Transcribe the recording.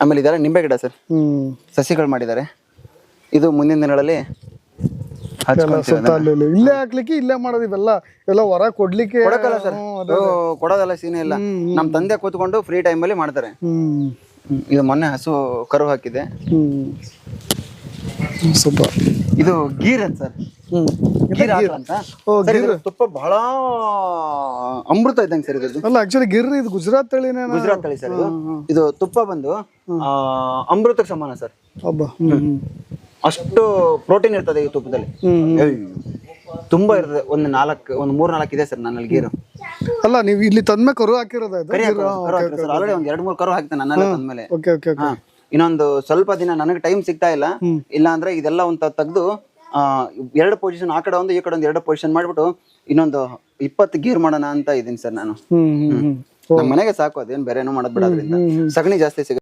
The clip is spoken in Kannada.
ಆಮೇಲೆ ಇದೆಲ್ಲ ನಿಂಬೆ ಗಿಡ ಸರ್, ಹ್ಮ್ ಸಸಿಗಳು ಮಾಡಿದ್ದಾರೆ. ಇದು ಮುಂದಿನ ದಿನಗಳಲ್ಲಿ ಎಲ್ಲ ಸುತ್ತ ಅಲ್ಲಿ ಇಲ್ಲೇ ಹಾಕ್ಲಿಕ್ಕೆ ಇಲ್ಲೇ ಮಾಡೋದು ಇವೆಲ್ಲ ಎಲ್ಲ ಹೊರ ಕೊಡ್ಲಿಕ್ಕೆ ಕೊಡಕ್ಕಲ್ಲ ಸರ್, ಕೊಡೋದಲ್ಲ ಸೀನೆ ಇಲ್ಲ. ನಮ್ಮ ತಂದೆ ಕೂತ್ಕೊಂಡು ಫ್ರೀ ಟೈಮಲ್ಲಿ ಮಾಡ್ತಾರೆ. ಇದು ಮೊನ್ನೆ ಹಸು ಕರು ಹಾಕಿದೆ. ಸೂಪರ್. ಇದು ಗೀರ್ ಅಂತ ಸರ್, ಗೀರ್ ಹಾಲು ಅಂತ. ಸರ್, ಇದ್ರ ತುಪ್ಪ ಬಹಳ ಅಮೃತ ಇದ್ದಂಗೆ ಸರ್ ಇದು. ಅಲ್ಲ ಆಕ್ಚುಲಿ ಗಿರ್ ಇದು ಗುಜರಾತ್ ತಳಿನೇ. ಗುಜರಾತ್ ತಳಿ ಸರ್ ಇದು. ಇದು ತುಪ್ಪ ಬಂದು ಅಮೃತಕ್ಕೆ ಸಮಾನ ಸರ್. ಹಬ್ಬ ಅಷ್ಟು ಪ್ರೋಟೀನ್ ಇರ್ತದೆ ಈ ತುಪ್ಪದಲ್ಲಿ, ತುಂಬಾ ಇರ್ತದೆ. ಒಂದು 3-4 ಇದೆ ಸರ್ ನನ್ನಲ್ಲಿ ಗೀರು. ಅಲ್ಲ ನೀವು ಇಲ್ಲಿ ತಂದ್ಮೇ ಕರು ಹಾಕಿರೋದು ಆಲ್ರೆಡಿ ಒಂದ್ 2-3 ಕರು ಹಾಕ್ತೇನೆ ನನ್ನೆಲ್ಲ ತಂದ್ಮೇಲೆ. Okay okay okay. ಇನ್ನೊಂದು ಸ್ವಲ್ಪ ದಿನ ನನಗೆ ಟೈಮ್ ಸಿಗ್ತಾ ಇಲ್ಲ. ಇಲ್ಲ ಅಂದ್ರೆ ಇದೆಲ್ಲ ಒಂದು ತೆಗ್ದು 2 ಪೊಸಿಷನ್, ಆ ಕಡೆ ಒಂದು ಈ ಕಡೆ ಒಂದು 2 ಪೊಸಿಷನ್ ಮಾಡ್ಬಿಟ್ಟು ಇನ್ನೊಂದು 20 ಗೀರ್ ಮಾಡೋಣ ಅಂತ ಇದೀನಿ ಸರ್ ನಾನು. ನಮ್ಮ ಮನೆಗೆ ಸಾಕು, ಅದೇನು ಬೇರೆ ಏನೋ ಮಾಡೋದ್ ಬಿಡೋದ್ರಿಂದ. ಸಗಣಿ ಜಾಸ್ತಿ ಸಿಗುತ್ತೆ.